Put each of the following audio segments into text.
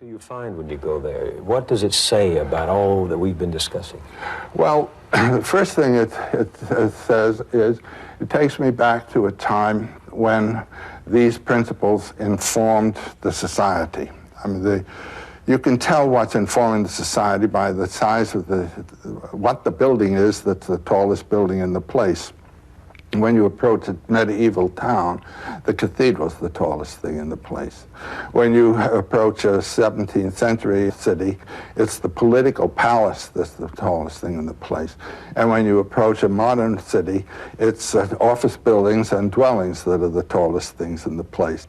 do you find when you go there? What does it say about all that we've been discussing? Well, the first thing it says is it takes me back to a time when these principles informed the society. I mean, you can tell what's informing the society by the size of what the building is that's the tallest building in the place. When you approach a medieval town, the cathedral's the tallest thing in the place. When you approach a 17th century city, it's the political palace that's the tallest thing in the place. And when you approach a modern city, it's office buildings and dwellings that are the tallest things in the place.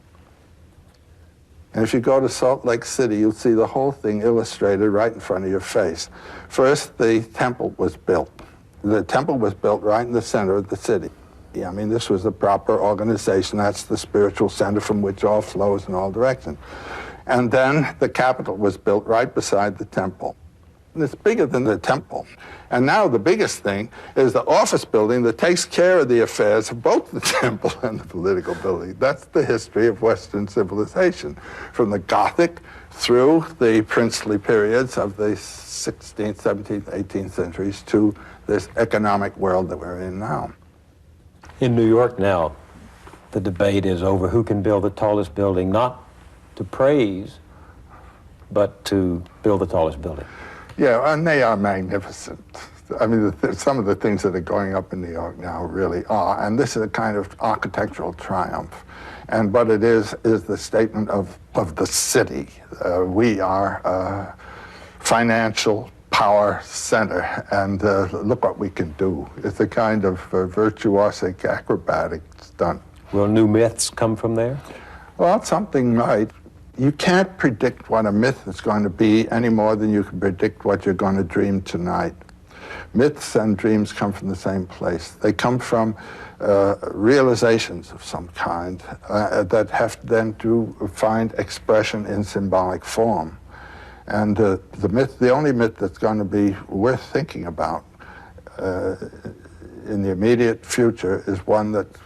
And if you go to Salt Lake City, you'll see the whole thing illustrated right in front of your face. First, the temple was built. The temple was built right in the center of the city. I mean, this was the proper organization. That's the spiritual center from which all flows in all directions. And then the Capitol was built right beside the temple. And it's bigger than the temple. And now the biggest thing is the office building that takes care of the affairs of both the temple and the political building. That's the history of Western civilization, from the Gothic through the princely periods of the 16th, 17th, 18th centuries to this economic world that we're in now. In New York now, the debate is over who can build the tallest building, not to praise, but to build the tallest building. Yeah, and they are magnificent. I mean, some of the things that are going up in New York now really are, and this is a kind of architectural triumph. And what it is the statement of the city. We are a financial power center, and look what we can do. It's a kind of virtuosic acrobatic stunt. Will new myths come from there? Well, something might. You can't predict what a myth is going to be any more than you can predict what you're going to dream tonight. Myths and dreams come from the same place. They come from realizations of some kind that have then to find expression in symbolic form. And the only myth that's going to be worth thinking about in the immediate future is one that's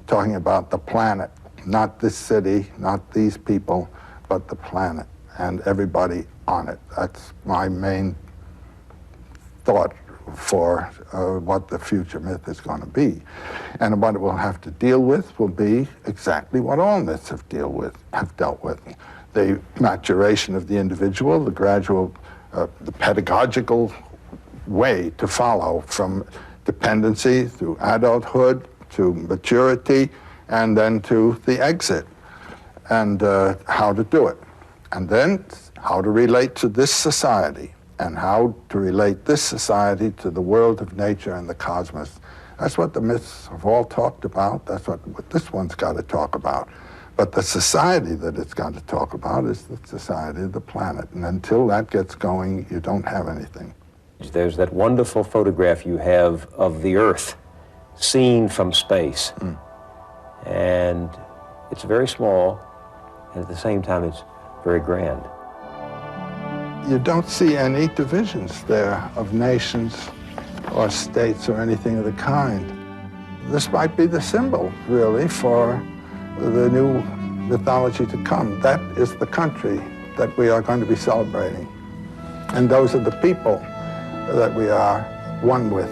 talking about the planet, not this city, not these people, but the planet and everybody on it. That's my main thought for what the future myth is going to be. And what it will have to deal with will be exactly what all myths have dealt with. The maturation of the individual, the gradual, the pedagogical way to follow from dependency through adulthood to maturity and then to the exit, and how to do it. And then how to relate to this society and how to relate this society to the world of nature and the cosmos. That's what the myths have all talked about. That's what this one's got to talk about. But the society that it's got to talk about is the society of the planet. And until that gets going, you don't have anything. There's that wonderful photograph you have of the Earth seen from space. And it's very small, and at the same time, it's very grand. You don't see any divisions there of nations or states or anything of the kind. This might be the symbol, really, for the new mythology to come. That is the country that we are going to be celebrating. And those are the people that we are one with.